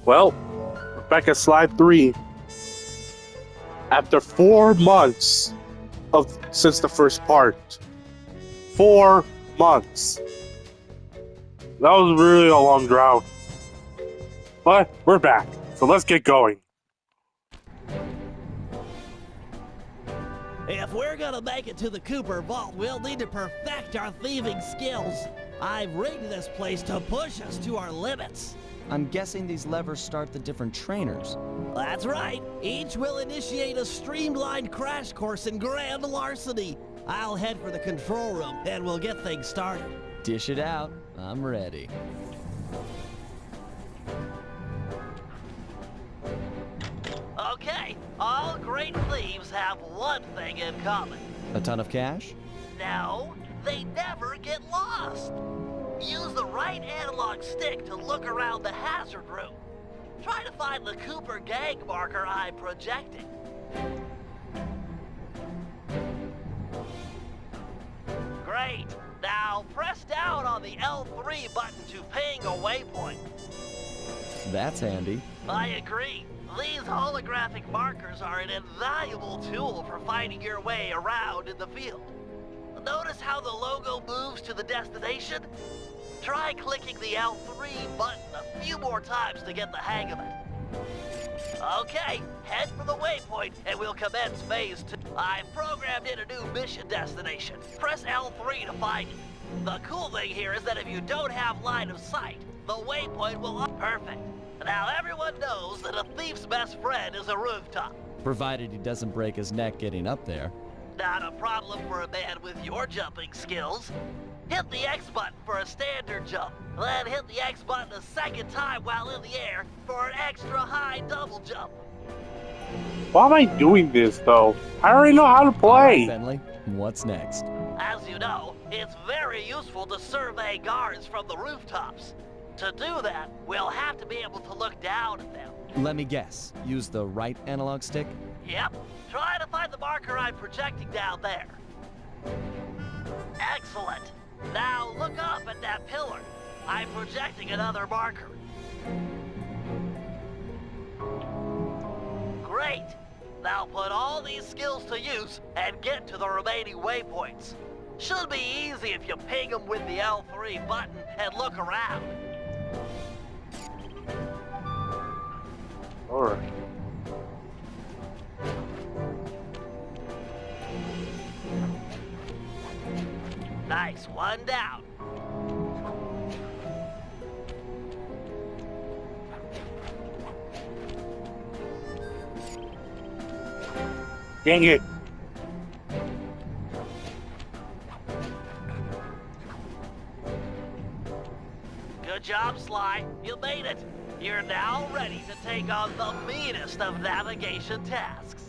Well, we're back at slide 3. After 4 months since the first part. 4 months. That was really a long drought. But we're back, so let's get going. If we're gonna make it to the Cooper Vault, we'll need to perfect our thieving skills. I've rigged this place to push us to our limits. I'm guessing these levers start the different trainers. That's right. Each will initiate a streamlined crash course in grand larceny. I'll head for the control room, and we'll get things started. Dish it out. I'm ready. Okay, all great thieves have one thing in common. A ton of cash? No, they never get lost. Use the right analog stick to look around the hazard room. Try to find the Cooper gang marker I'm projecting. Great. Now press down on the L3 button to ping a waypoint. That's handy. I agree. These holographic markers are an invaluable tool for finding your way around in the field. Notice how the logo moves to the destination? Try clicking the L3 button a few more times to get the hang of it. Okay, head for the waypoint and we'll commence phase 2. I've programmed in a new mission destination. Press L3 to find it. The cool thing here is that if you don't have line of sight, the waypoint will... Perfect. Now everyone knows that a thief's best friend is a rooftop. Provided he doesn't break his neck getting up there. Not a problem for a man with your jumping skills. Hit the X button for a standard jump, then hit the X button a second time while in the air for an extra high double jump. Why am I doing this, though? I already know how to play. Bentley, what's next? As you know, it's very useful to survey guards from the rooftops. To do that, we'll have to be able to look down at them. Let me guess. Use the right analog stick? Yep. Try to find the marker I'm projecting down there. Excellent. Now look up at that pillar. I'm projecting another marker. Great. Now put all these skills to use and get to the remaining waypoints. Should be easy if you ping them with the L3 button and look around. Alright. Nice, one down. Dang it. Good job, Sly. You made it. You're now ready to take on the meanest of navigation tasks.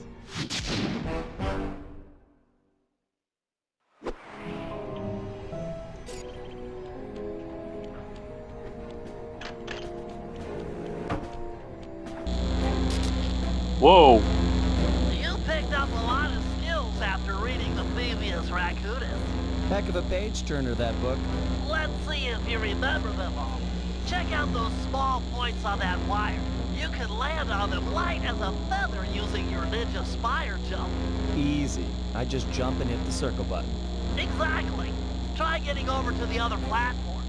Whoa. You picked up a lot of skills after reading the Thievius Raccoonus. Heck of a page-turner, that book. Let's see if you remember them all. Check out those small points on that wire. You can land on them light as a feather using your Ninja Spire jump. Easy. I just jump and hit the circle button. Exactly. Try getting over to the other platform.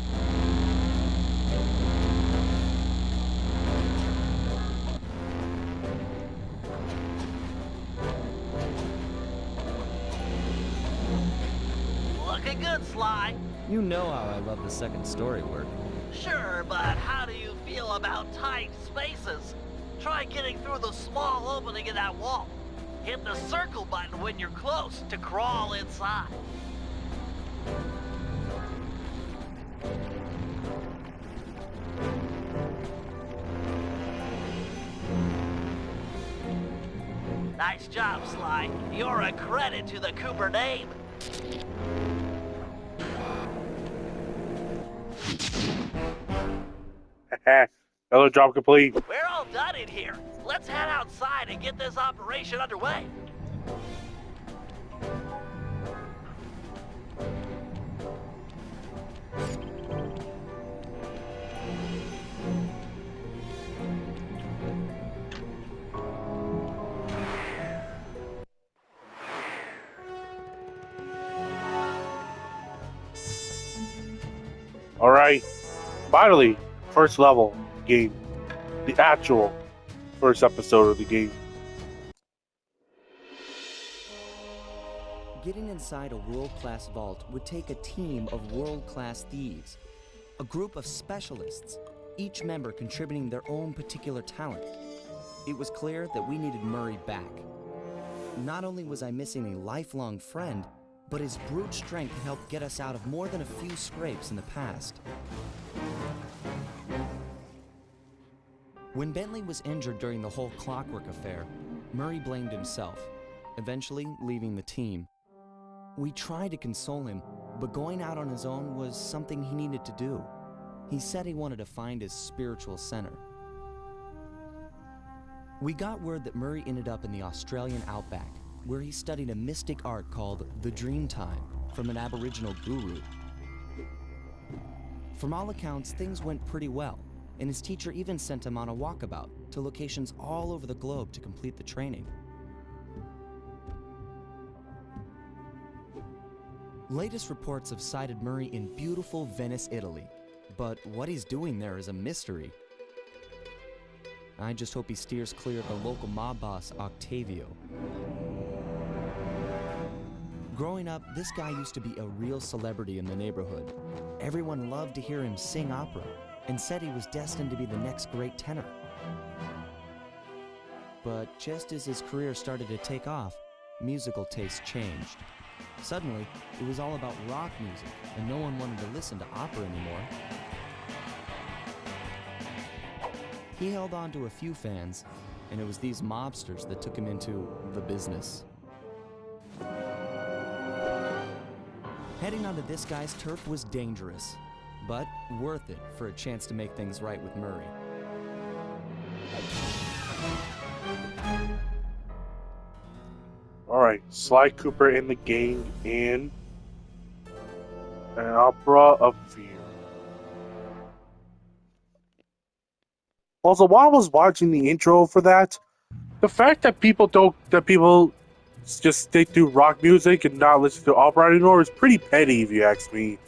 Looking good, Sly. You know how I love the second story work. Sure, but how do you feel about tight spaces? Try getting through the small opening in that wall. Hit the circle button when you're close to crawl inside. Nice job, Sly. You're a credit to the Cooper name. Another job complete. We're all done in here. Let's head outside and get this operation underway. Alright. Finally, first level game. The actual first episode of the game. Getting inside a world-class vault would take a team of world-class thieves. A group of specialists, each member contributing their own particular talent. It was clear that we needed Murray back. Not only was I missing a lifelong friend, but his brute strength had helped get us out of more than a few scrapes in the past. When Bentley was injured during the whole Clockwork affair, Murray blamed himself, eventually leaving the team. We tried to console him, but going out on his own was something he needed to do. He said he wanted to find his spiritual center. We got word that Murray ended up in the Australian outback, where he studied a mystic art called the Dreamtime from an Aboriginal guru. From all accounts, things went pretty well, and his teacher even sent him on a walkabout to locations all over the globe to complete the training. Latest reports have cited Murray in beautiful Venice, Italy, but what he's doing there is a mystery. I just hope he steers clear of the local mob boss, Octavio. Growing up, this guy used to be a real celebrity in the neighborhood. Everyone loved to hear him sing opera and said he was destined to be the next great tenor. But just as his career started to take off, musical tastes changed. Suddenly, it was all about rock music, and no one wanted to listen to opera anymore. He held on to a few fans, and it was these mobsters that took him into the business. Heading onto this guy's turf was dangerous, but worth it for a chance to make things right with Murray. Alright, Sly Cooper and the gang in an opera of fear. Also, while I was watching the intro for that, the fact that people just stick to rock music and not listen to opera anymore is pretty petty, if you ask me.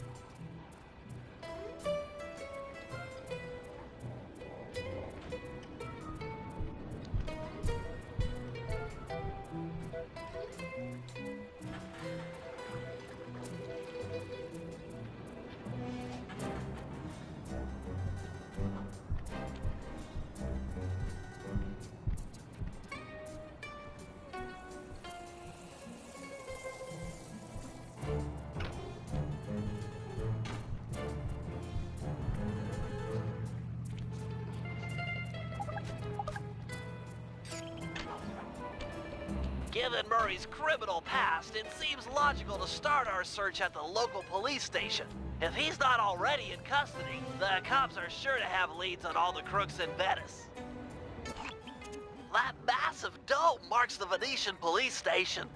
Given Murray's criminal past, it seems logical to start our search at the local police station. If he's not already in custody, the cops are sure to have leads on all the crooks in Venice. That massive dome marks the Venetian police station.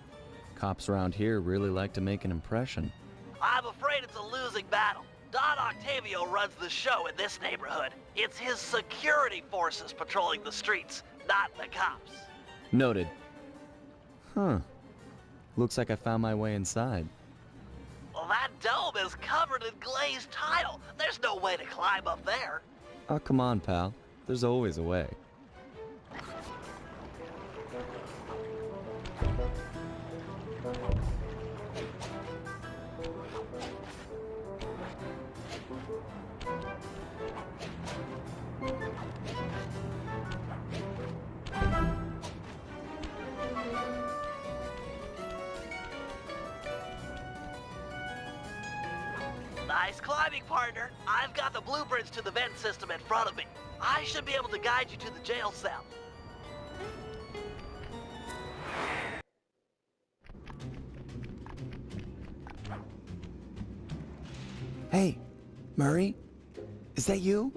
Cops around here really like to make an impression. I'm afraid it's a losing battle. Don Octavio runs the show in this neighborhood. It's his security forces patrolling the streets, not the cops. Noted. Huh. Looks like I found my way inside. Well, that dome is covered in glazed tile. There's no way to climb up there. Oh, come on, pal. There's always a way. Nice climbing, partner. I've got the blueprints to the vent system in front of me. I should be able to guide you to the jail cell. Hey, Murray? Is that you?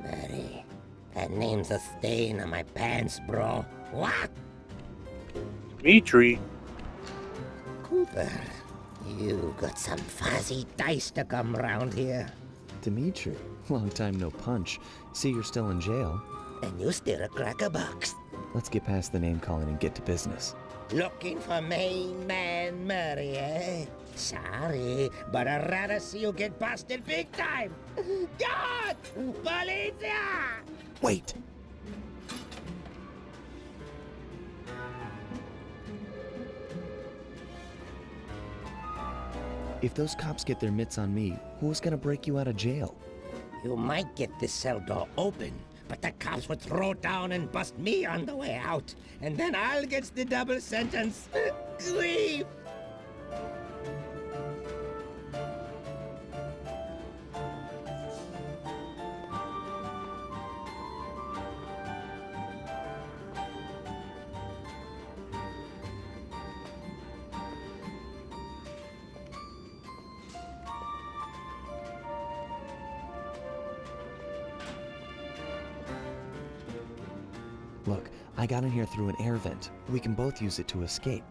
Murray, that name's a stain on my pants, bro. What? Dimitri. Cooper, you got some fuzzy dice to come round here. Dimitri. Long time no punch. See, you're still in jail. And you steer a cracker box. Let's get past the name calling and get to business. Looking for main man Murray, eh? Sorry, but I'd rather see you get busted big time. God! Policia! Wait! If those cops get their mitts on me, who's gonna break you out of jail? You might get the cell door open, but the cops would throw down and bust me on the way out, and then I'll get the double sentence. Grief! Look, I got in here through an air vent. We can both use it to escape.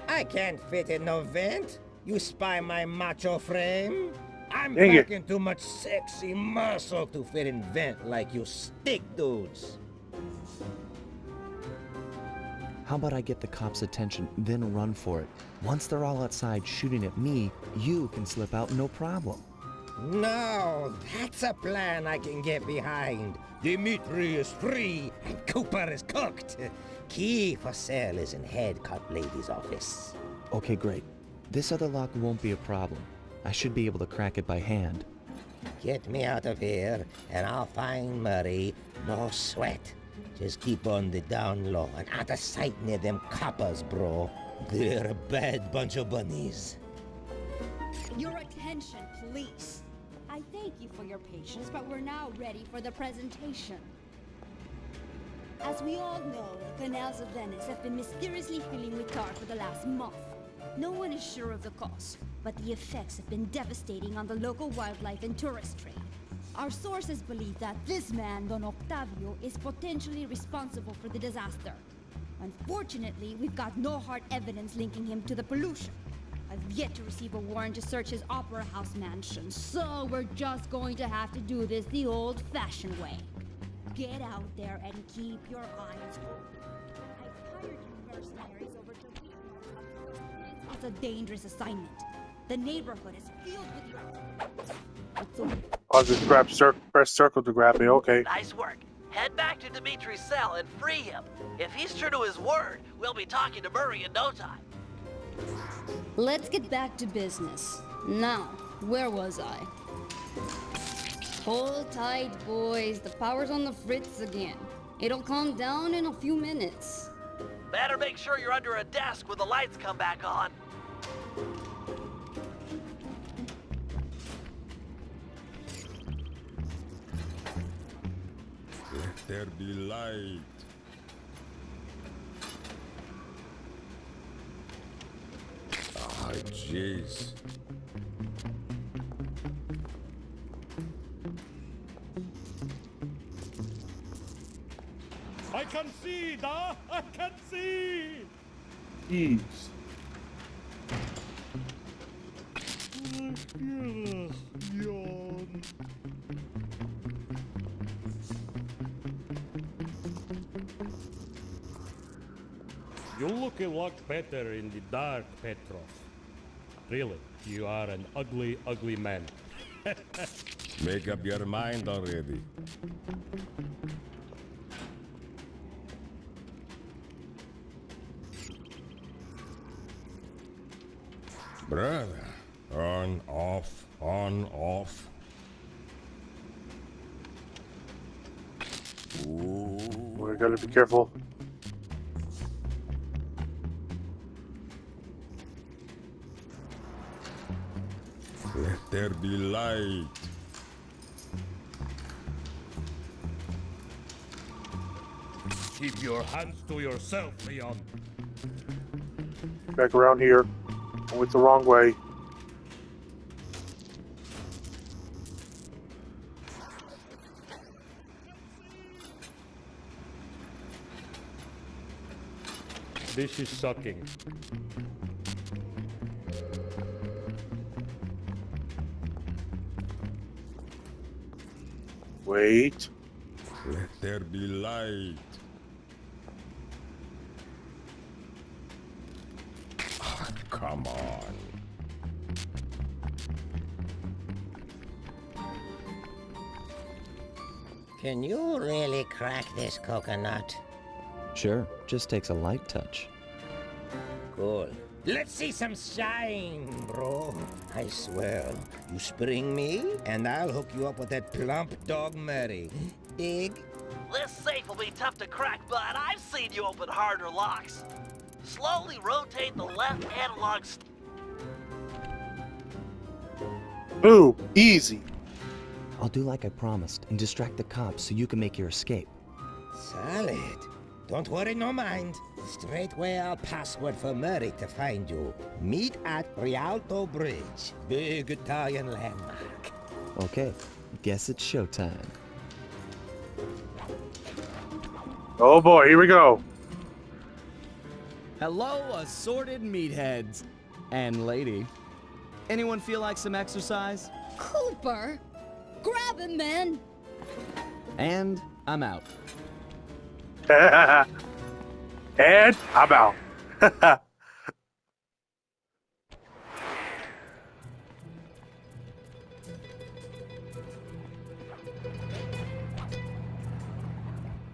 I can't fit in no vent. You spy my macho frame? I'm Dang it. packing too much sexy muscle to fit in vent like you stick dudes. How about I get the cops' attention, then run for it? Once they're all outside shooting at me, you can slip out no problem. No, that's a plan I can get behind. Dimitri is free and Cooper is cooked. Key for sale is in head cop lady's office. Okay, great. This other lock won't be a problem. I should be able to crack it by hand. Get me out of here and I'll find Murray. No sweat. Just keep on the down low and out of sight near them coppers, bro. They're a bad bunch of bunnies. Your attention, please. I thank you for your patience, but we're now ready for the presentation. As we all know, the canals of Venice have been mysteriously filling with tar for the last month. No one is sure of the cause, but the effects have been devastating on the local wildlife and tourist trade. Our sources believe that this man, Don Octavio, is potentially responsible for the disaster. Unfortunately, we've got no hard evidence linking him to the pollution. I've yet to receive a warrant to search his Opera House mansion, so we're just going to have to do this the old-fashioned way. Get out there and keep your eyes open. I've hired you mercenaries over to lead. It's a dangerous assignment. The neighborhood is filled with your... I'll just press circle to grab me. Okay. Nice work. Head back to Dimitri's cell and free him. If he's true to his word, we'll be talking to Murray in no time. Let's get back to business. Now, where was I? Hold tight, boys. The power's on the fritz again. It'll calm down in a few minutes. Better make sure you're under a desk when the lights come back on. Let there be light. Ah, jeez. I can see, da! I can see! Jeez. Yawn. You look a lot better in the dark, Petrov. Really, you are an ugly, ugly man. Make up your mind already. Brother, on, off, on, off. Ooh. We gotta be careful. Let there be light. Keep your hands to yourself, Leon. Back around here. I went the wrong way. This is sucking. Wait. Let there be light. Come on. Can you really crack this coconut? Sure, just takes a light touch. Cool. Let's see some shine, bro. I swear, you spring me, and I'll hook you up with that plump dog Murray. Dig? This safe will be tough to crack, but I've seen you open harder locks. Slowly rotate the left analog Ooh, easy. I'll do like I promised and distract the cops so you can make your escape. Solid. Don't worry, no mind. Straightway I'll password for Murray to find you. Meet at Rialto Bridge. Big Italian landmark. Okay, guess it's showtime. Oh boy, here we go. Hello, assorted meatheads. And lady. Anyone feel like some exercise? Cooper! Grab him, man! And I'm out. And I'm out.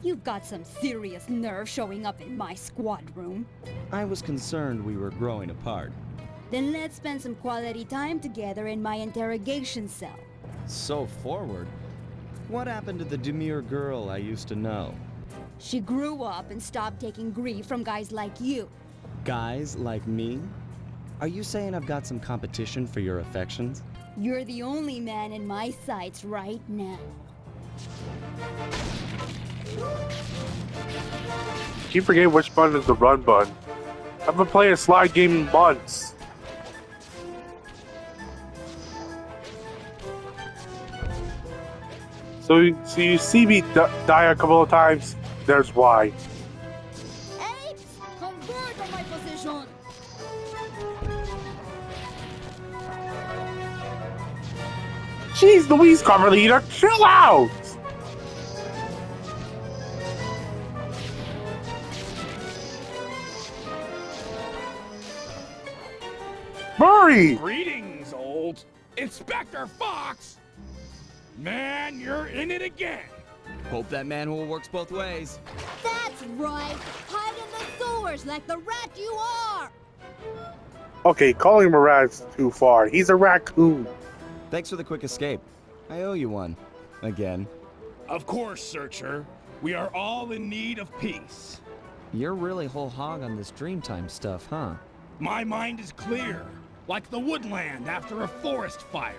You've got some serious nerve showing up in my squad room. I was concerned we were growing apart. Then let's spend some quality time together in my interrogation cell. So forward. What happened to the demure girl I used to know? She grew up and stopped taking grief from guys like you. Guys like me? Are you saying I've got some competition for your affections? You're the only man in my sights right now. Keep forgetting which button is the run button. I've been playing a slide game in months. So you see me die a couple of times. There's why. Apes, converge on my position. Jeez Louise, Carmelita, chill out! Murray! Greetings, old Inspector Fox! Man, you're in it again! Hope that manhole works both ways. That's right. Hide in the sewers like the rat you are. Okay, calling him a rat is too far. He's a raccoon. Thanks for the quick escape. I owe you one. Again. Of course, Searcher. We are all in need of peace. You're really whole hog on this Dreamtime stuff, huh? My mind is clear, like the woodland after a forest fire.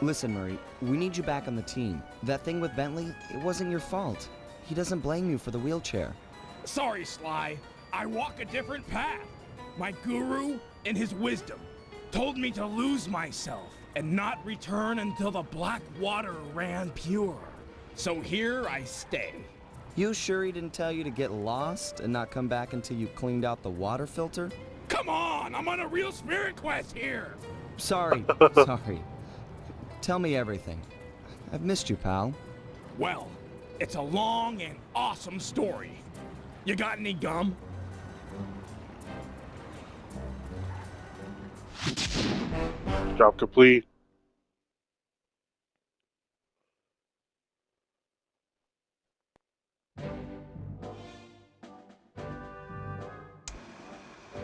Listen, Murray, we need you back on the team. That thing with Bentley, it wasn't your fault. He doesn't blame you for the wheelchair. Sorry, Sly. I walk a different path. My guru, in his wisdom, told me to lose myself and not return until the black water ran pure. So here I stay. You sure he didn't tell you to get lost and not come back until you cleaned out the water filter? Come on, I'm on a real spirit quest here. Sorry, sorry. Tell me everything. I've missed you, pal. Well, it's a long and awesome story. You got any gum? Job complete.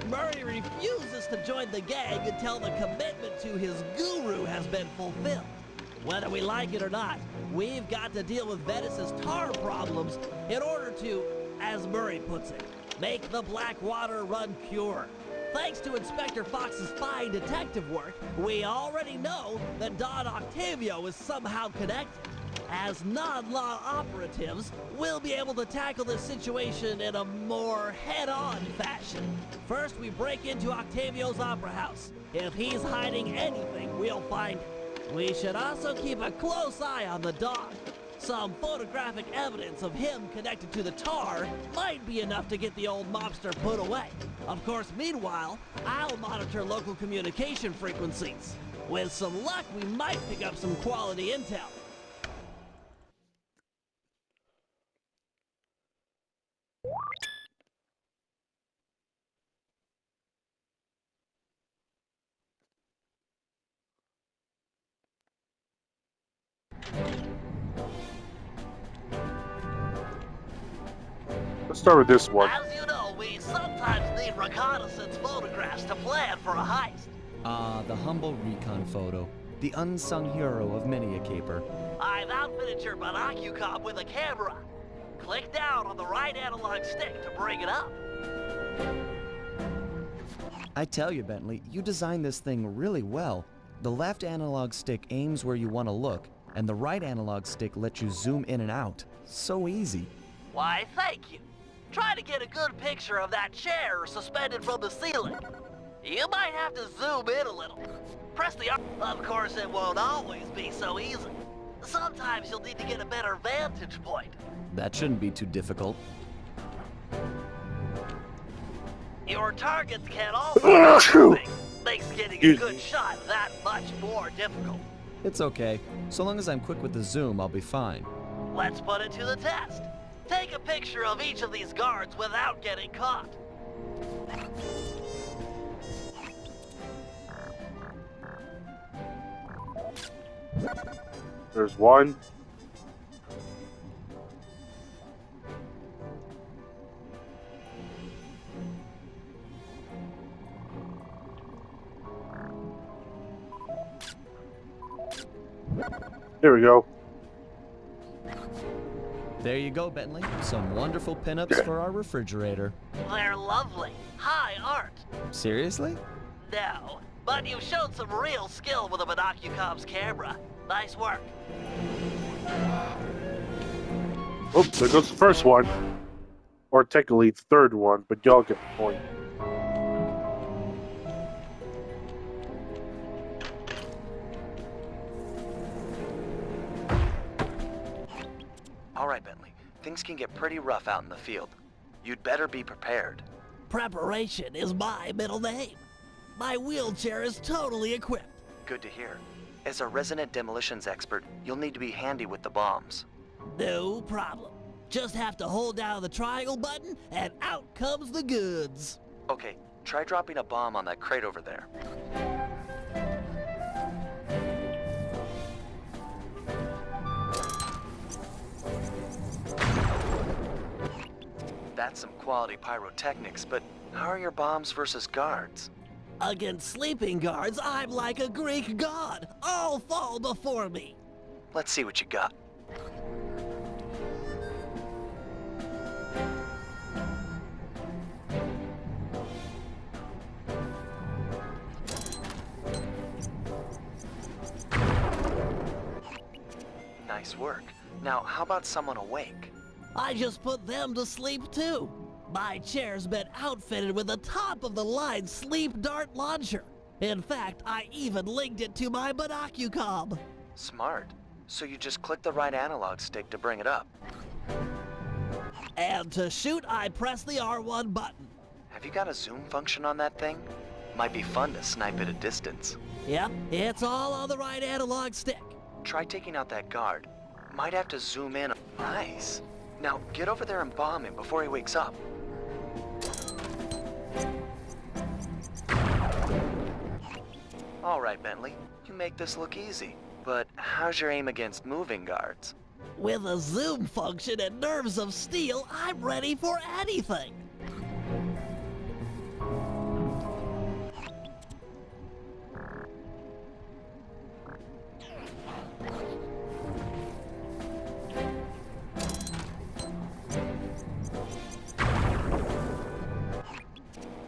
Murray refuses to join the gang until the commitment to his guru has been fulfilled. Whether we like it or not, we've got to deal with Venice's tar problems in order to, as Murray puts it, make the black water run pure. Thanks to Inspector Fox's fine detective work, we already know that Don Octavio is somehow connected. As non-law operatives, we'll be able to tackle this situation in a more head-on fashion. First, we break into Octavio's opera house. If he's hiding anything, we'll find it. We should also keep a close eye on the dog. Some photographic evidence of him connected to the tar might be enough to get the old mobster put away. Of course, meanwhile, I'll monitor local communication frequencies. With some luck, we might pick up some quality intel. Let's start with this one. As you know, we sometimes need reconnaissance photographs to plan for a heist. The humble recon photo. The unsung hero of many a caper. I've outfitted your Binocucom with a camera. Click down on the right analog stick to bring it up. I tell you, Bentley, you designed this thing really well. The left analog stick aims where you want to look, and the right analog stick lets you zoom in and out. So easy. Why, thank you. Try to get a good picture of that chair suspended from the ceiling. You might have to zoom in a little. Press the R. Of course, it won't always be so easy. Sometimes you'll need to get a better vantage point. That shouldn't be too difficult. Your targets can also be moving. Makes getting a good shot that much more difficult. It's okay. So long as I'm quick with the zoom, I'll be fine. Let's put it to the test. Take a picture of each of these guards without getting caught. There's one. There we go. There you go, Bentley. Some wonderful pinups for our refrigerator. They're lovely. High art. Seriously? No, but you've shown some real skill with a Binocucom's camera. Nice work. Oops, there goes the first one. Or technically the third one, but y'all get the point. All right, Bentley. Things can get pretty rough out in the field. You'd better be prepared. Preparation is my middle name. My wheelchair is totally equipped. Good to hear. As a resident demolitions expert, you'll need to be handy with the bombs. No problem. Just have to hold down the triangle button and out comes the goods. Okay, try dropping a bomb on that crate over there. That's some quality pyrotechnics, but how are your bombs versus guards? Against sleeping guards, I'm like a Greek god. All fall before me. Let's see what you got. Nice work. Now, how about someone awake? I just put them to sleep too. My chair's been outfitted with a top-of-the-line sleep dart launcher. In fact, I even linked it to my Binocucom. Smart. So you just click the right analog stick to bring it up. And to shoot, I press the R1 button. Have you got a zoom function on that thing? Might be fun to snipe at a distance. Yep, it's all on the right analog stick. Try taking out that guard. Might have to zoom in. Nice. Now, get over there and bomb him before he wakes up. All right, Bentley. You make this look easy. But how's your aim against moving guards? With a zoom function and nerves of steel, I'm ready for anything.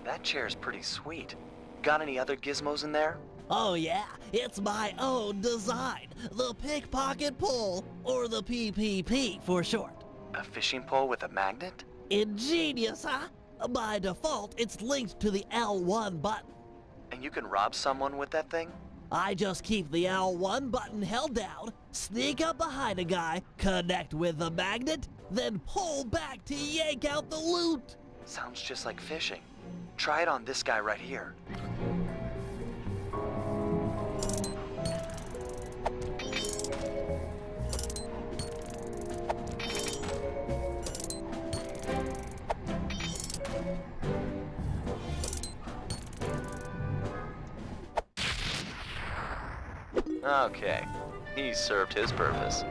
That chair's pretty sweet. Got any other gizmos in there? Oh yeah, it's my own design. The pickpocket pole, or the PPP for short. A fishing pole with a magnet? Ingenious, huh? By default, it's linked to the L1 button. And you can rob someone with that thing? I just keep the L1 button held down, sneak up behind a guy, connect with the magnet, then pull back to yank out the loot. Sounds just like fishing. Try it on this guy right here. Okay, he served his purpose.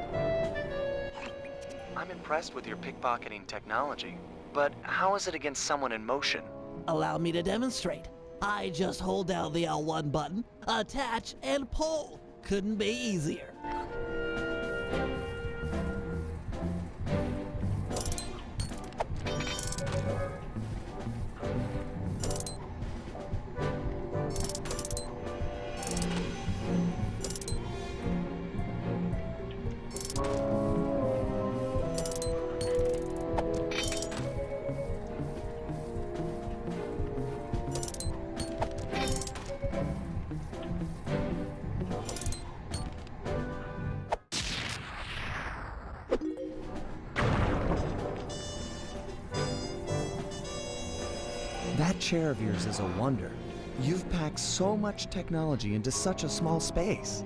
I'm impressed with your pickpocketing technology, but how is it against someone in motion? Allow me to demonstrate. I just hold down the L1 button, attach, and pull. Couldn't be easier. That chair of yours is a wonder. You've packed so much technology into such a small space.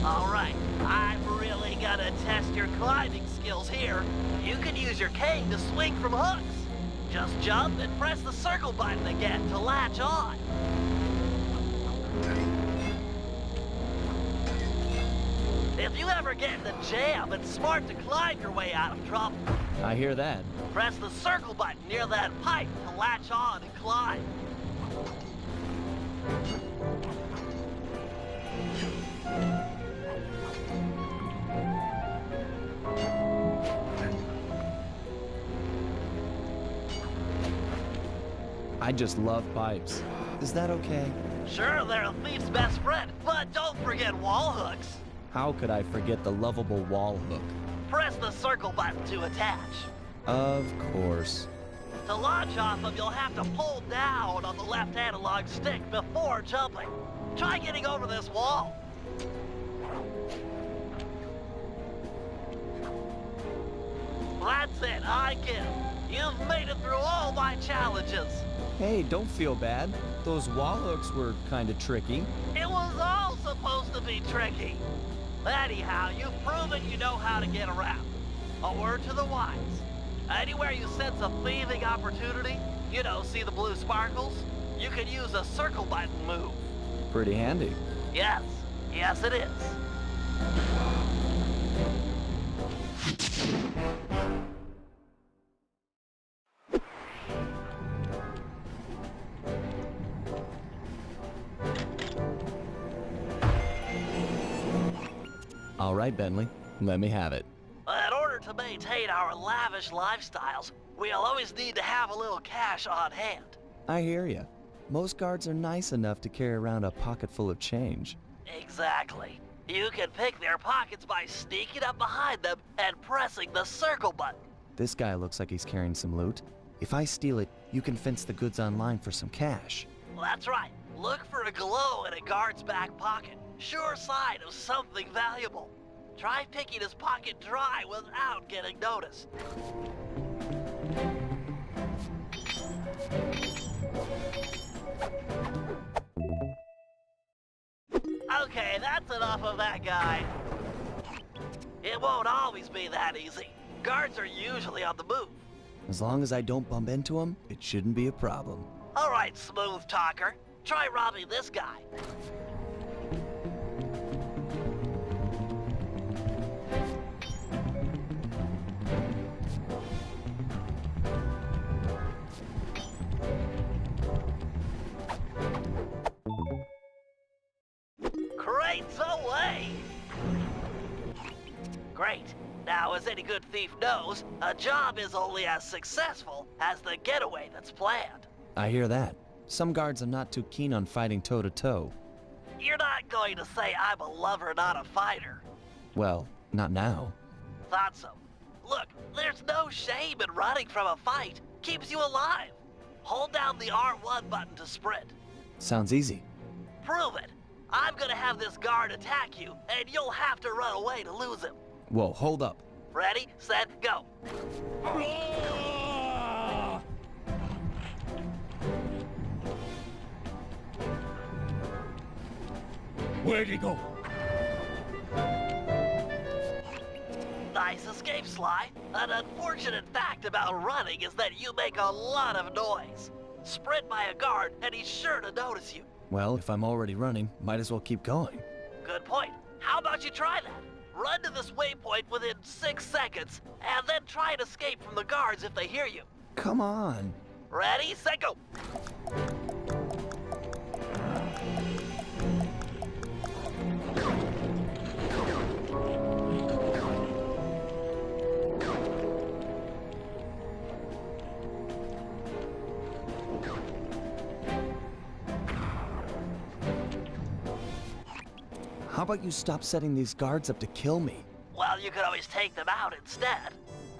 Alright, I'm really gonna test your climbing skills here. You can use your cane to swing from hooks. Just jump and press the circle button again to latch on. If you ever get in a jam, it's smart to climb your way out of trouble. I hear that. Press the circle button near that pipe to latch on and climb. I just love pipes. Is that okay? Sure, they're a thief's best friend, but don't forget wall hooks. How could I forget the lovable wall hook? Press the circle button to attach. Of course. To launch off them, you'll have to pull down on the left analog stick before jumping. Try getting over this wall. That's it, I get it. You've made it through all my challenges. Hey, don't feel bad. Those wall hooks were kind of tricky. It was all supposed to be tricky. Anyhow, you've proven you know how to get around. A word to the wise. Anywhere you sense a thieving opportunity, you know, see the blue sparkles? You can use a circle button move. Pretty handy. Yes, yes it is. All right, Bentley. Let me have it. In order to maintain our lavish lifestyles, we'll always need to have a little cash on hand. I hear ya. Most guards are nice enough to carry around a pocket full of change. Exactly. You can pick their pockets by sneaking up behind them and pressing the circle button. This guy looks like he's carrying some loot. If I steal it, you can fence the goods online for some cash. That's right. Look for a glow in a guard's back pocket. Sure sign of something valuable. Try picking his pocket dry without getting noticed. Okay, that's enough of that guy. It won't always be that easy. Guards are usually on the move. As long as I don't bump into him, it shouldn't be a problem. All right, smooth talker. Try robbing this guy. Crates away! Great. Now, as any good thief knows, a job is only as successful as the getaway that's planned. I hear that. Some guards are not too keen on fighting toe-to-toe. You're not going to say I'm a lover, not a fighter. Well, not now. Thought so. Look, there's no shame in running from a fight. Keeps you alive. Hold down the R1 button to sprint. Sounds easy. Prove it. I'm gonna have this guard attack you, and you'll have to run away to lose him. Whoa, hold up. Ready, set, go. Where'd he go? Nice escape, Sly. An unfortunate fact about running is that you make a lot of noise. Sprint by a guard and he's sure to notice you. Well, if I'm already running, might as well keep going. Good point. How about you try that? Run to this waypoint within 6 seconds, and then try and escape from the guards if they hear you. Come on. Ready, set, go! How about you stop setting these guards up to kill me? Well, you could always take them out instead.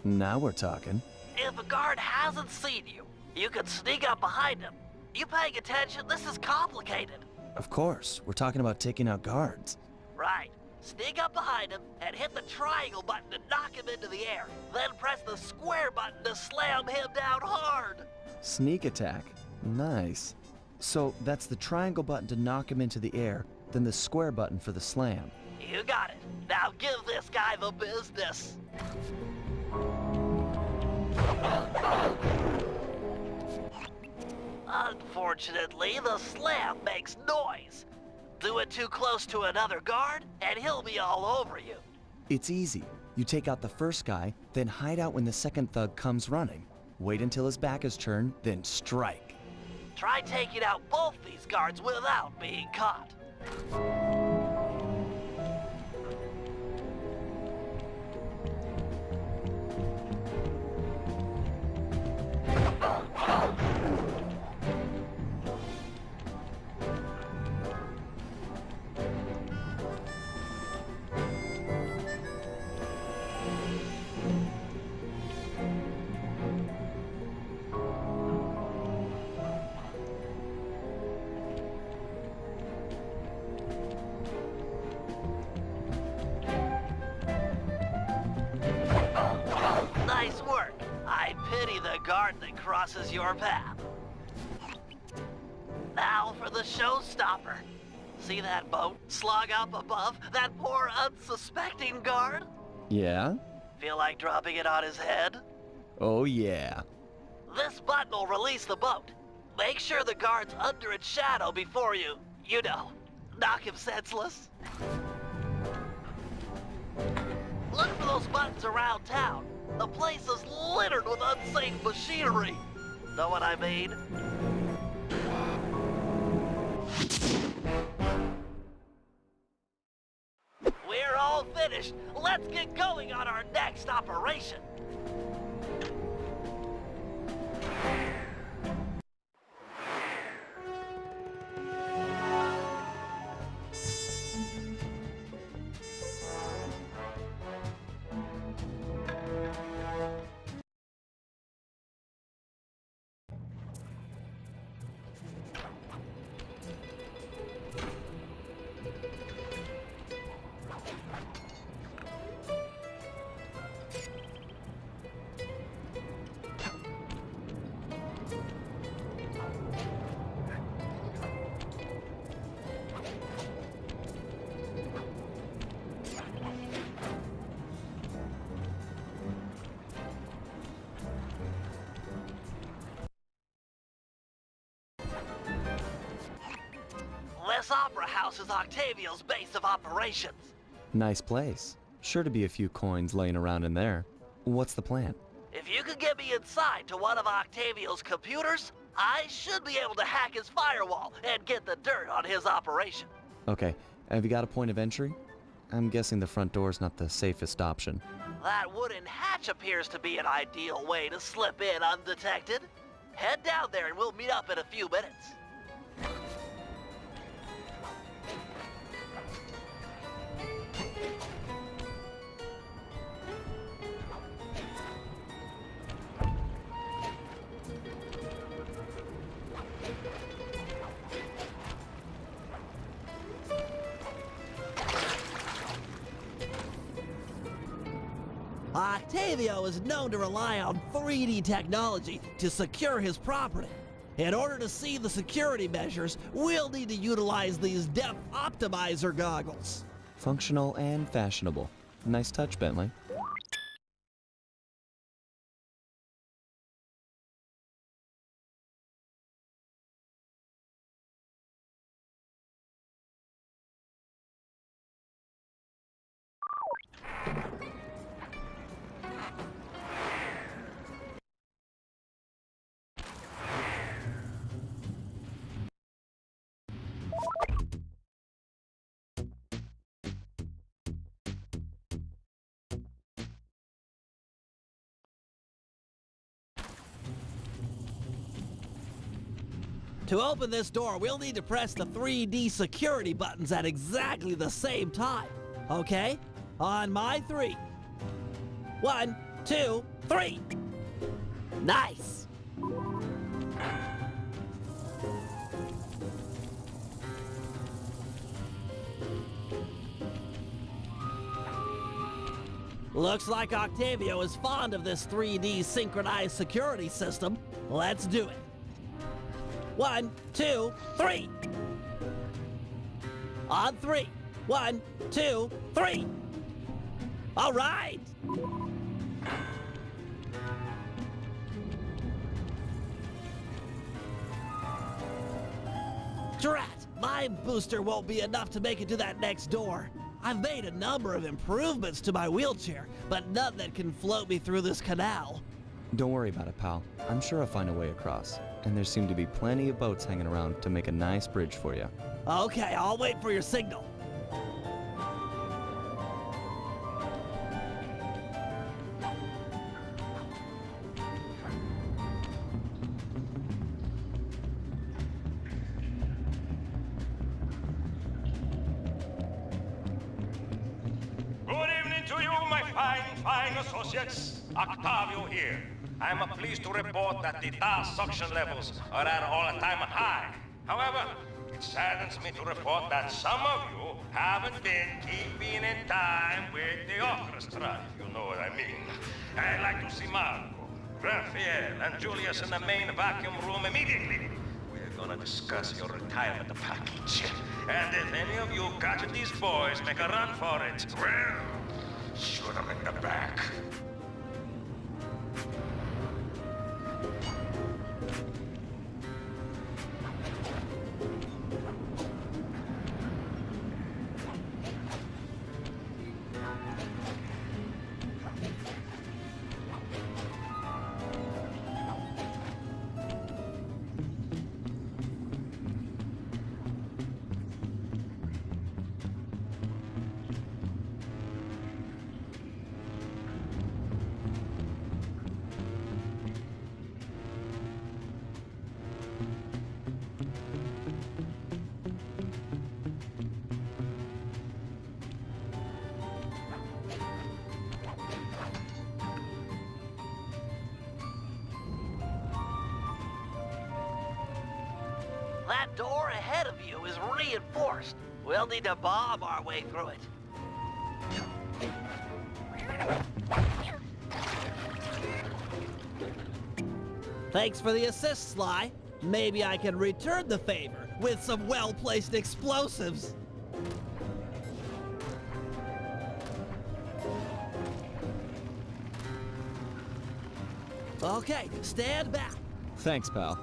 Now we're talking. If a guard hasn't seen you, you could sneak up behind him. You paying attention? This is complicated. Of course, we're talking about taking out guards. Right. Sneak up behind him and hit the triangle button to knock him into the air. Then press the square button to slam him down hard. Sneak attack. Nice. So that's the triangle button to knock him into the air, then the square button for the slam. You got it. Now give this guy the business. Unfortunately, the slam makes noise. Do it too close to another guard, and he'll be all over you. It's easy. You take out the first guy, then hide out when the second thug comes running. Wait until his back is turned, then strike. Try taking out both these guards without being caught. Nice work. I pity the guard that crosses your path. Now for the showstopper. See that boat slung up above? That poor unsuspecting guard? Yeah? Feel like dropping it on his head? Oh yeah. This button will release the boat. Make sure the guard's under its shadow before you knock him senseless. Look for those buttons around town. The place is littered with unsafe machinery. Know what I mean? We're all finished. Let's get going on our next operation. This opera house is Octavio's base of operations. Nice place. Sure to be a few coins laying around in there. What's the plan? If you could get me inside to one of Octavio's computers, I should be able to hack his firewall and get the dirt on his operation. Okay, have you got a point of entry? I'm guessing the front door's not the safest option. That wooden hatch appears to be an ideal way to slip in undetected. Head down there and we'll meet up in a few minutes. Octavio is known to rely on 3D technology to secure his property. In order to see the security measures, we'll need to utilize these depth optimizer goggles. Functional and fashionable. Nice touch, Bentley. To open this door, we'll need to press the 3D security buttons at exactly the same time. Okay? On my 3. 1, 2, 3. Nice! Looks like Octavio is fond of this 3D synchronized security system. Let's do it. 1, 2, 3. On 3. 1, 2, 3. All right. Drat! My booster won't be enough to make it to that next door. I've made a number of improvements to my wheelchair, but none that can float me through this canal. Don't worry about it, pal. I'm sure I'll find a way across. And there seem to be plenty of boats hanging around to make a nice bridge for you. Okay, I'll wait for your signal. Good evening to you, my fine associates. Octavio here. I'm pleased to report that the DAS suction levels are at all-time high. However, it saddens me to report that some of you haven't been keeping in time with the orchestra, if you know what I mean. I'd like to see Marco, Raphael, and Julius in the main vacuum room immediately. We're gonna discuss your retirement package. And if any of you catch these boys make a run for it, well, shoot them in the back. That door ahead of you is reinforced. We'll need to bomb our way through it. Thanks for the assist, Sly. Maybe I can return the favor with some well-placed explosives. Okay, stand back. Thanks, pal.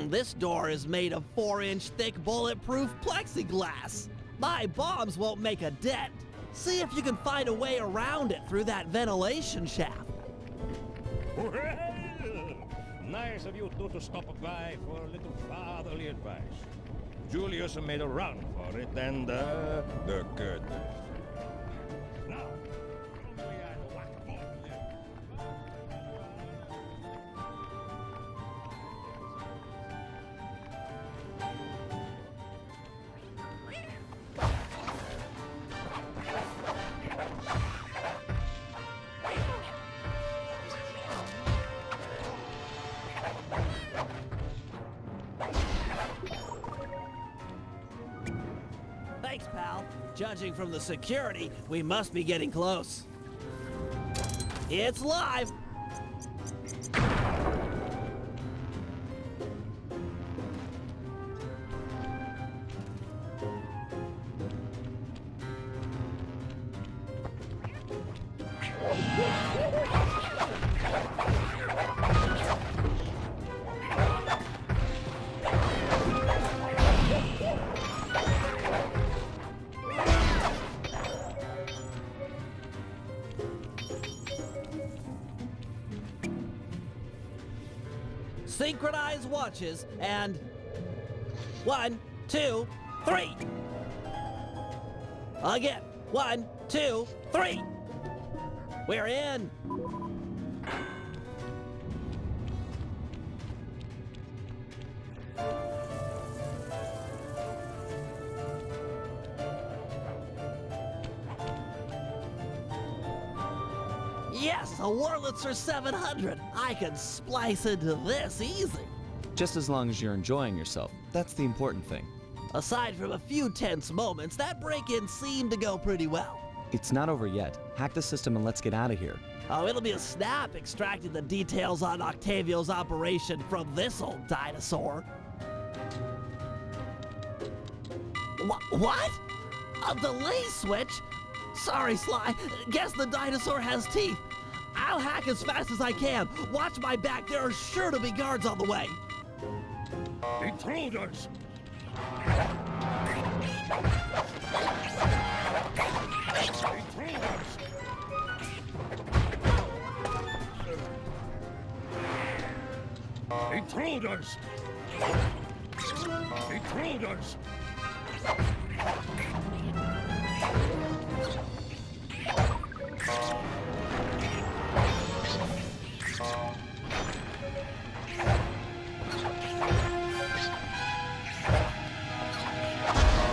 This door is made of 4-inch thick bulletproof plexiglass. My bombs won't make a dent. See if you can find a way around it through that ventilation shaft. Well, nice of you two to stop by for a little fatherly advice. Julius made a run for it, and, they're good. Now, probably I'll whack a ball there. Thanks, pal. Judging from the security, we must be getting close. It's live! Synchronize watches and 1, 2, 3. Again, 1, 2, 3. We're in. Yes, a Wurlitzer 700. I can splice into this easy. Just as long as you're enjoying yourself. That's the important thing. Aside from a few tense moments, that break-in seemed to go pretty well. It's not over yet. Hack the system and let's get out of here. Oh, it'll be a snap extracting the details on Octavio's operation from this old dinosaur. What? A delay switch? Sorry, Sly. Guess the dinosaur has teeth. I'll hack as fast as I can. Watch my back. There are sure to be guards on the way. Intruders! Intruders! Intruders!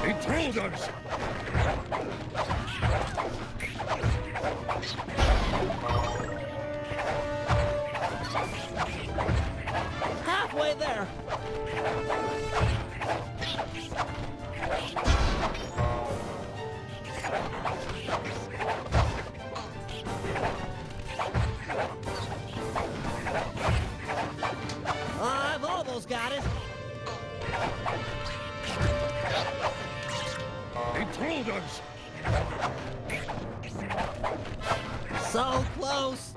Intruders! Halfway there. I've almost got it. Intruders! So close.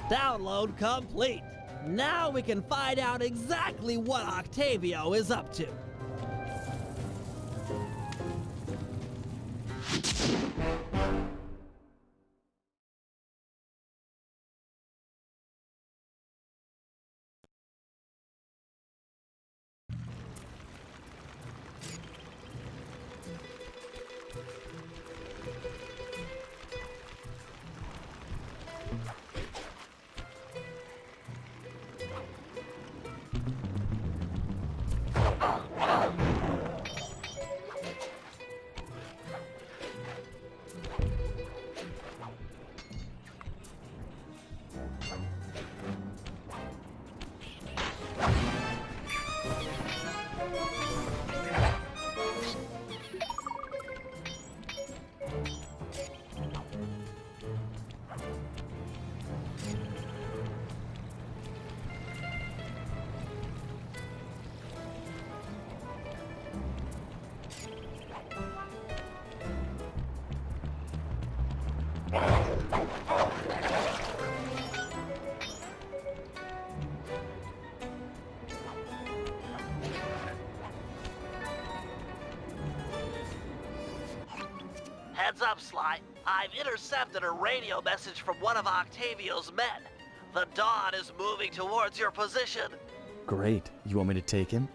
Download complete. Now we can find out exactly what Octavio is up to. Heads up, Sly. I've intercepted a radio message from one of Octavio's men. The Dawn is moving towards your position. Great. You want me to take him?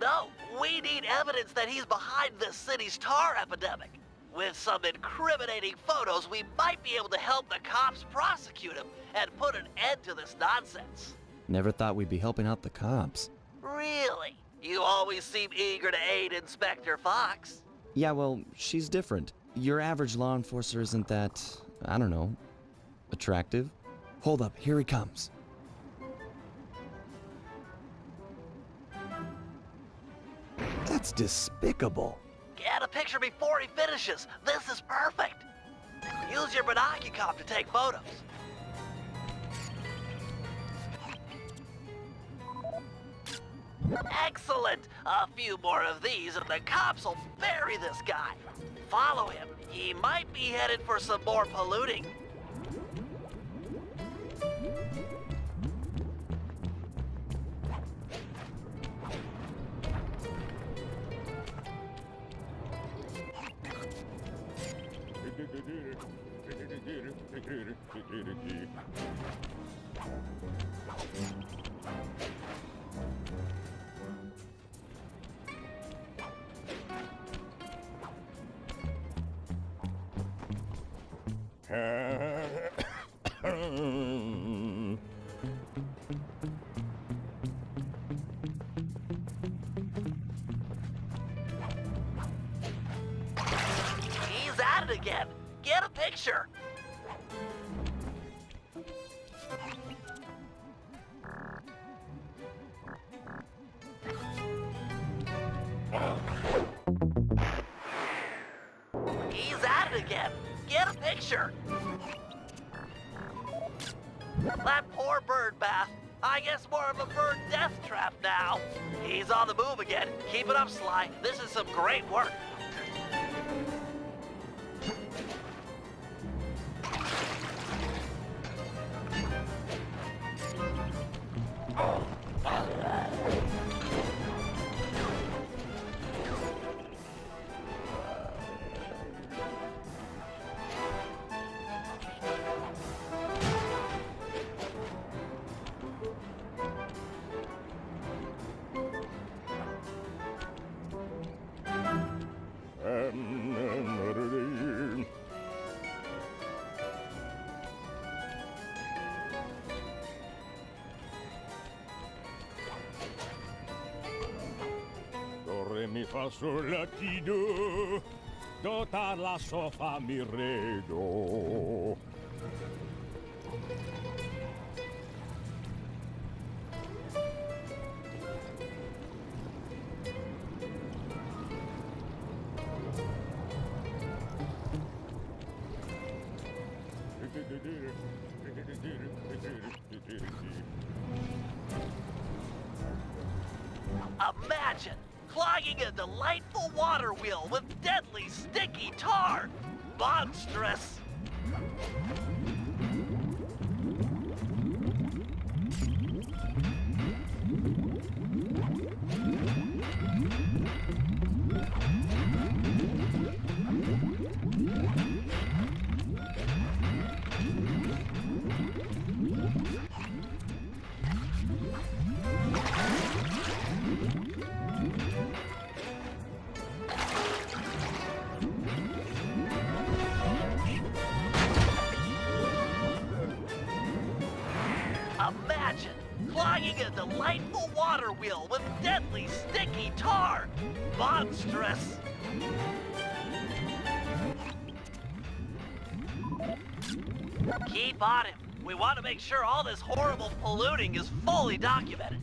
No, we need evidence that he's behind this city's tar epidemic. With some incriminating photos, we might be able to help the cops prosecute him and put an end to this nonsense. Never thought we'd be helping out the cops. Really? You always seem eager to aid Inspector Fox. Yeah, well, she's different. Your average law enforcer isn't that, I don't know, attractive. Hold up, here he comes. That's despicable. Get a picture before he finishes. This is perfect. Use your binocular to take photos. Excellent! A few more of these and the cops will bury this guy. Follow him. He might be headed for some more polluting. He's at it again. Get a picture. He's at it again. Get a picture. That poor bird bath. I guess more of a bird death trap now. He's on the move again. Keep it up, Sly. This is some great work. Do, re, mi, fa, sol, la, ti, do. Do, ta, la, so, fa, mi, re, do. Imagine clogging a delightful water wheel with deadly sticky tar. Monstrous. Imagine clogging a delightful water wheel with deadly sticky tar. Monstrous. Keep on him. We want to make sure all this horrible polluting is fully documented.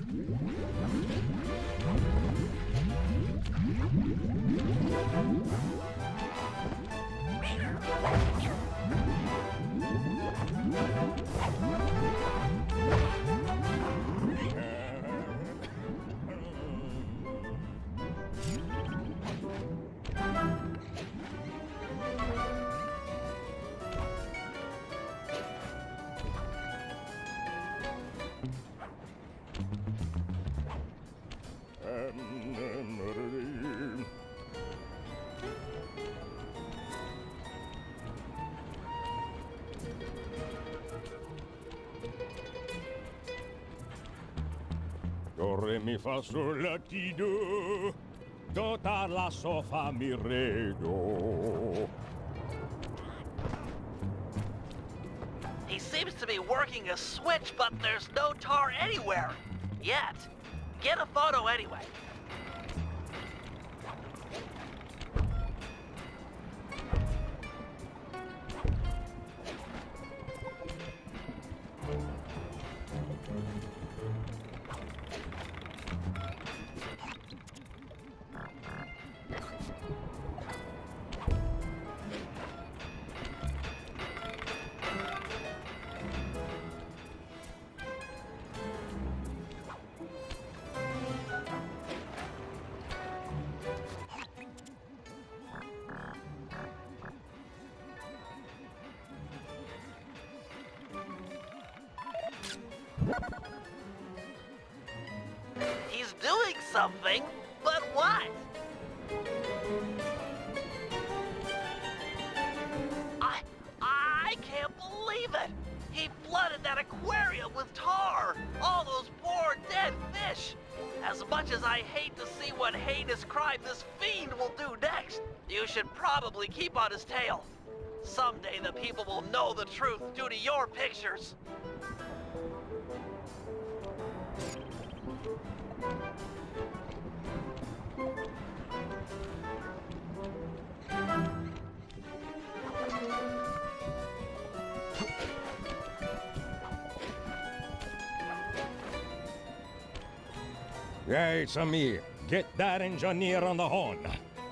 Do, re, mi, fa, sol, la, ti, do. Do, ta, la, so, fa, mi, re, do. He seems to be working a switch, but there's no tar anywhere. Yet. Get a photo anyway. He's doing something, but what? I flooded that aquarium with tar! All those poor dead fish! As much as I hate to see what heinous crime this fiend will do next, you should probably keep on his tail. Someday the people will know the truth due to your pictures. Yeah, it's a me. Get that engineer on the horn.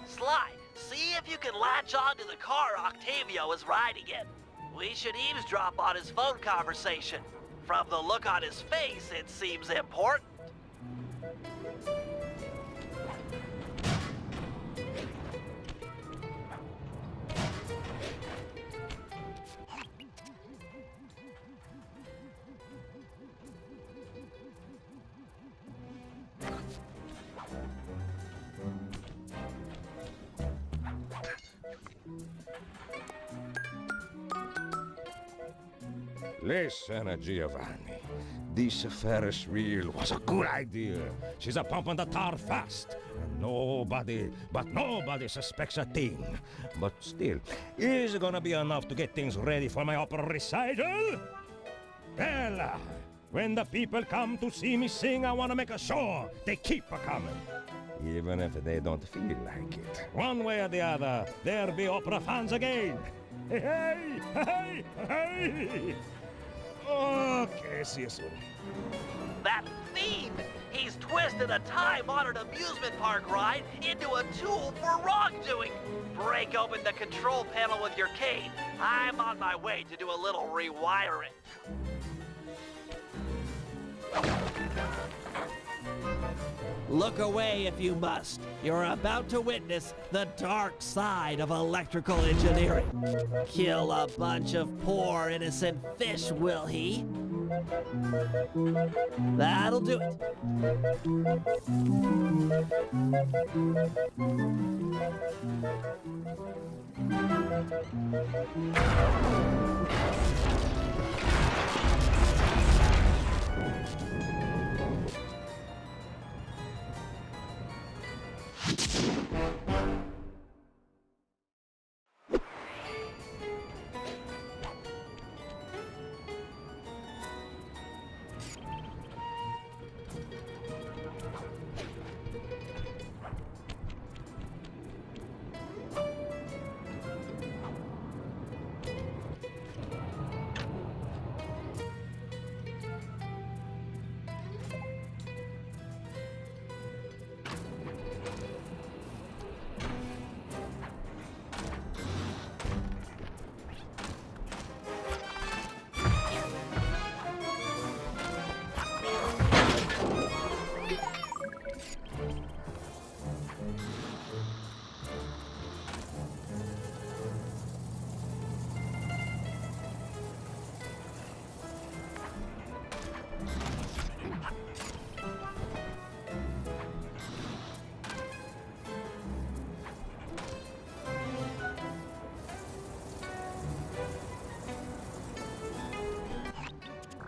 Sly, see if you can latch onto the car Octavio is riding in. We should eavesdrop on his phone conversation. From the look on his face, it seems important. Listen, Giovanni. This Ferris wheel was a good idea. She's a pumping the tar fast. And nobody suspects a thing. But still, is it gonna be enough to get things ready for my opera recital? Well, when the people come to see me sing, I wanna make sure they keep a-coming. Even if they don't feel like it. One way or the other, there'll be opera fans again. Hey, hey, hey, hey! Okay, see you soon. That fiend! He's twisted a time-honored amusement park ride into a tool for wrongdoing! Break open the control panel with your cane. I'm on my way to do a little rewiring. Look away if you must. You're about to witness the dark side of electrical engineering. Kill a bunch of poor innocent fish, will he? That'll do it.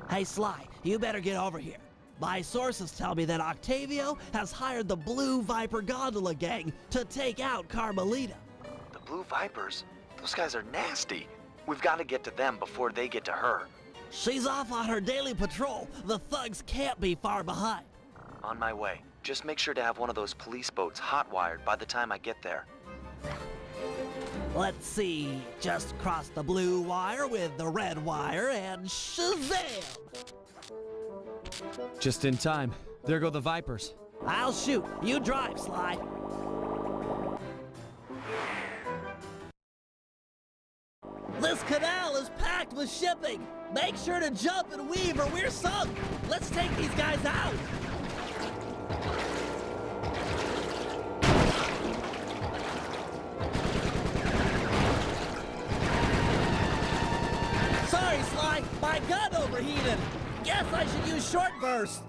Hey, Sly, you better get over here. My sources tell me that Octavio has hired the Blue Viper Gondola gang to take out Carmelita. The Blue Vipers? Those guys are nasty. We've got to get to them before they get to her. She's off on her daily patrol. The thugs can't be far behind. On my way. Just make sure to have one of those police boats hot-wired by the time I get there. Let's see. Just cross the blue wire with the red wire and shazam! Just in time. There go the Vipers. I'll shoot. You drive, Sly. This canal is packed with shipping. Make sure to jump and weave or we're sunk. Let's take these guys out. Sorry, Sly. My gun overheated. Guess I should use short bursts.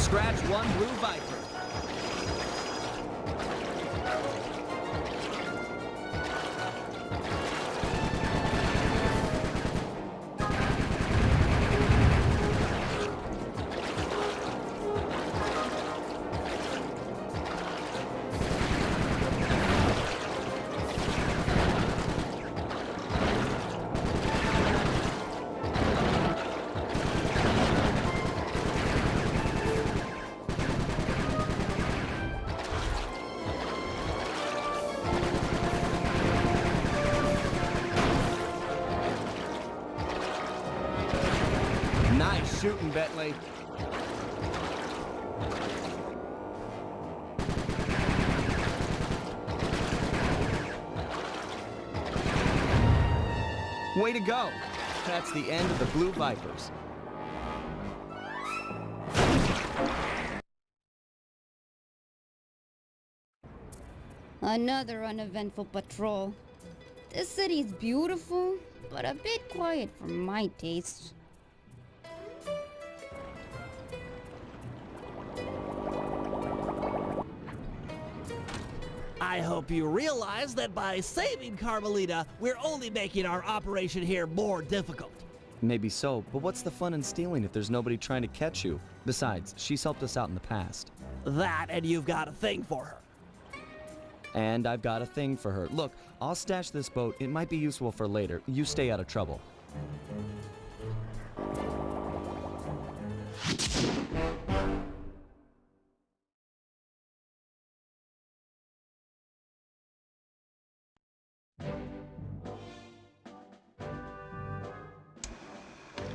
Scratch one blue Viper. Nice shooting, Bentley. Way to go. That's the end of the Blue Vipers. Another uneventful patrol. This city's beautiful, but a bit quiet for my taste. I hope you realize that by saving Carmelita, we're only making our operation here more difficult. Maybe so, but what's the fun in stealing if there's nobody trying to catch you? Besides, she's helped us out in the past. That, and you've got a thing for her. And I've got a thing for her. Look, I'll stash this boat. It might be useful for later. You stay out of trouble.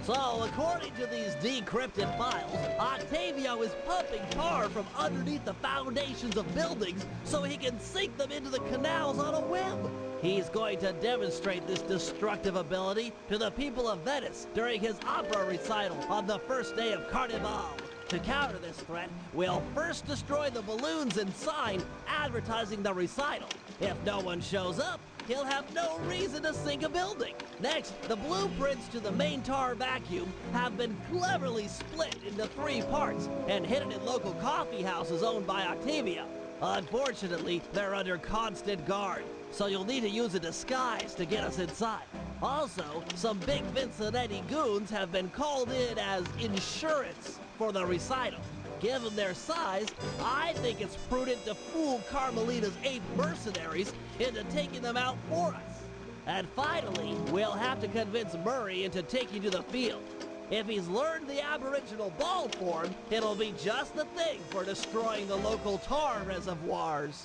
So, according to these decrypted files, Octavio is pumping tar from underneath the foundations of buildings so he can sink them into the canals on a whim. He's going to demonstrate this destructive ability to the people of Venice during his opera recital on the first day of Carnival. To counter this threat, we'll first destroy the balloons and sign advertising the recital. If no one shows up, he'll have no reason to sink a building. Next, the blueprints to the main tar vacuum have been cleverly split into 3 parts and hidden in local coffee houses owned by Octavia. Unfortunately, they're under constant guard, so you'll need to use a disguise to get us inside. Also, some big Vincennetti goons have been called in as insurance for the recital. Given their size, I think it's prudent to fool Carmelita's 8 mercenaries into taking them out for us. And finally, we'll have to convince Murray into taking to the field. If he's learned the aboriginal ball form, it'll be just the thing for destroying the local tar reservoirs.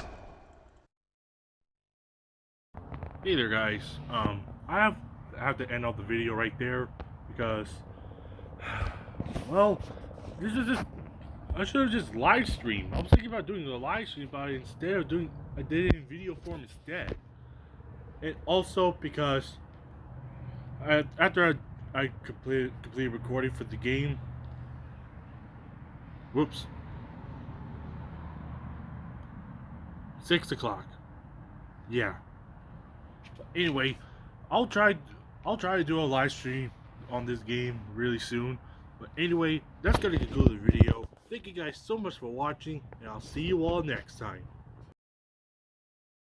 Hey there, guys. I have to end off the video right there because, well, this is just. I should have just live streamed. I was thinking about doing the live stream, but instead of doing, I did it in video form instead. And also because after I completed recording for the game. Whoops. 6 o'clock. Yeah. But anyway, I'll try to do a live stream on this game really soon. But anyway, that's gonna conclude the video. Thank you guys so much for watching, and I'll see you all next time.